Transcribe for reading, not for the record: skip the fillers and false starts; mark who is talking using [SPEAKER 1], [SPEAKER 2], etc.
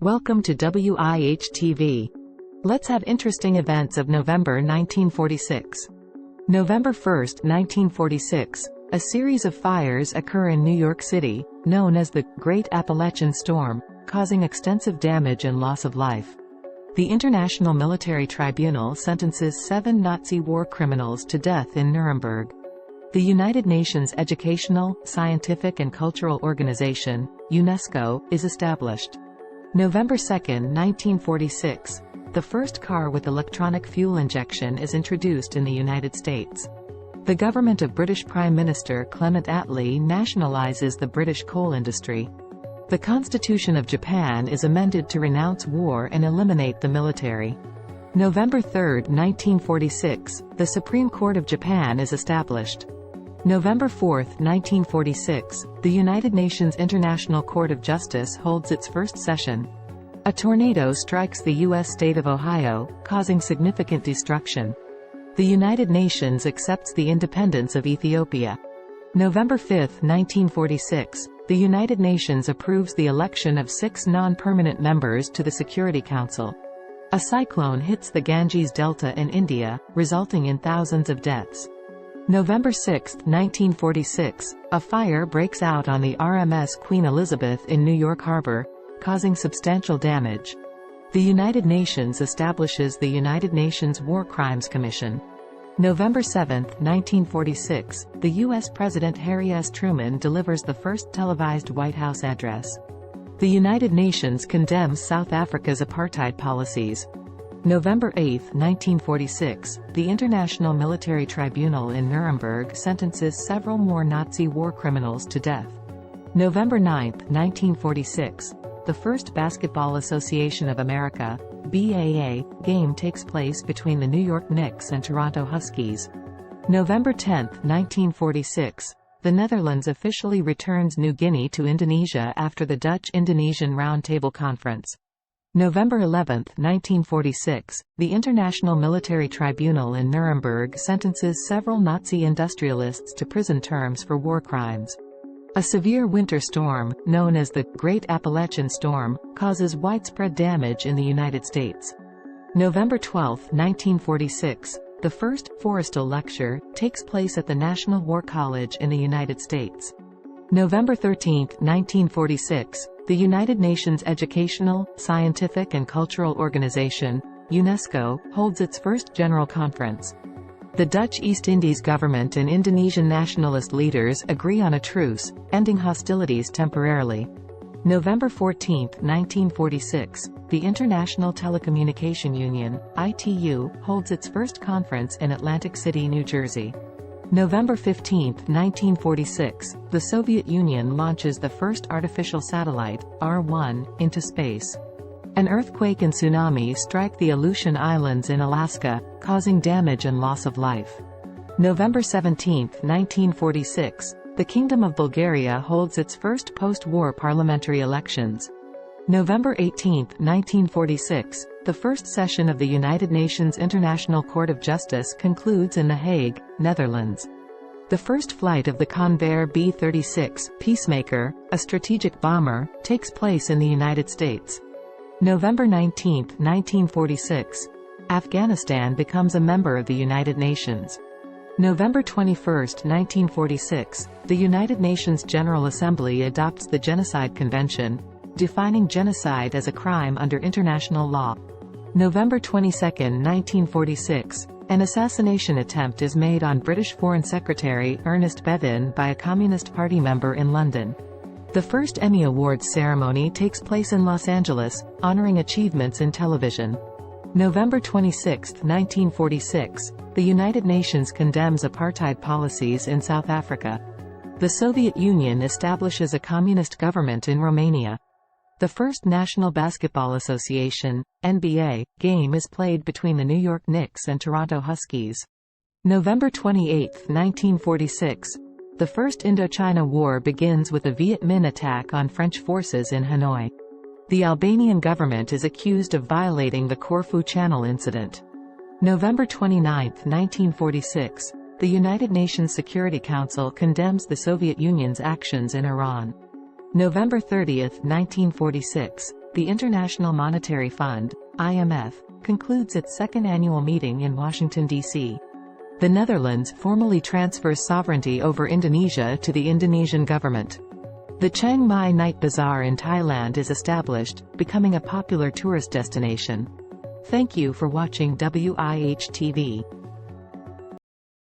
[SPEAKER 1] Welcome to WIH TV. Let's have interesting events of November 1946. November 1, 1946, a series of fires occur in New York City, known as the Great Appalachian Storm, causing extensive damage and loss of life. The International Military Tribunal sentences 7 Nazi war criminals to death in Nuremberg. The United Nations Educational, Scientific and Cultural Organization, UNESCO, is established. November 2, 1946, the first car with electronic fuel injection is introduced in the United States. The government of British Prime Minister Clement Attlee nationalizes the British coal industry. The Constitution of Japan is amended to renounce war and eliminate the military. November 3, 1946, the Supreme Court of Japan is established. November 4, 1946, the United Nations International Court of Justice holds its first session. A tornado strikes the U.S. state of Ohio, causing significant destruction. The United Nations accepts the independence of Ethiopia. November 5, 1946, the United Nations approves the election of 6 non-permanent members to the Security Council. A cyclone hits the Ganges Delta in India, resulting in thousands of deaths. November 6, 1946, a fire breaks out on the RMS Queen Elizabeth in New York Harbor, causing substantial damage. The United Nations establishes the United Nations War Crimes Commission. November 7, 1946, the U.S. President Harry S. Truman delivers the first televised White House address. The United Nations condemns South Africa's apartheid policies. November 8, 1946, the International Military Tribunal in Nuremberg sentences several more Nazi war criminals to death. November 9, 1946, the first Basketball Association of America (BAA) game takes place between the New York Knicks and Toronto Huskies. November 10, 1946, the Netherlands officially returns New Guinea to Indonesia after the Dutch-Indonesian Round Table Conference. November 11, 1946, the International Military Tribunal in Nuremberg sentences several Nazi industrialists to prison terms for war crimes. A severe winter storm, known as the Great Appalachian Storm, causes widespread damage in the United States. November 12, 1946, the first Forrestal Lecture takes place at the National War College in the United States. November 13, 1946, the United Nations Educational, Scientific and Cultural Organization, UNESCO, holds its first General Conference. The Dutch East Indies government and Indonesian nationalist leaders agree on a truce, ending hostilities temporarily. November 14, 1946, the International Telecommunication Union, ITU, holds its first conference in Atlantic City, New Jersey. November 15, 1946, the Soviet Union launches the first artificial satellite, R-1, into space. An earthquake and tsunami strike the Aleutian Islands in Alaska, causing damage and loss of life. November 17, 1946, the Kingdom of Bulgaria holds its first post-war parliamentary elections. November 18, 1946, the first session of the United Nations International Court of Justice concludes in The Hague, Netherlands. The first flight of the Convair B-36, Peacemaker, a strategic bomber, takes place in the United States. November 19, 1946, Afghanistan becomes a member of the United Nations. November 21, 1946, the United Nations General Assembly adopts the Genocide Convention, defining genocide as a crime under international law. November 22, 1946, an assassination attempt is made on British Foreign Secretary Ernest Bevin by a Communist Party member in London. The first Emmy Awards ceremony takes place in Los Angeles, honoring achievements in television. November 26, 1946, the United Nations condemns apartheid policies in South Africa. The Soviet Union establishes a communist government in Romania. The first National Basketball Association, NBA, game is played between the New York Knicks and Toronto Huskies. November 28, 1946, the First Indochina War begins with a Viet Minh attack on French forces in Hanoi. The Albanian government is accused of violating the Corfu Channel incident. November 29, 1946, the United Nations Security Council condemns the Soviet Union's actions in Iran. November 30, 1946, The International Monetary Fund, IMF, concludes its second annual meeting in Washington, D.C. The Netherlands formally transfers sovereignty over Indonesia to the Indonesian government. The Chiang Mai Night Bazaar in Thailand is established, becoming a popular tourist destination. Thank you for watching WIH TV.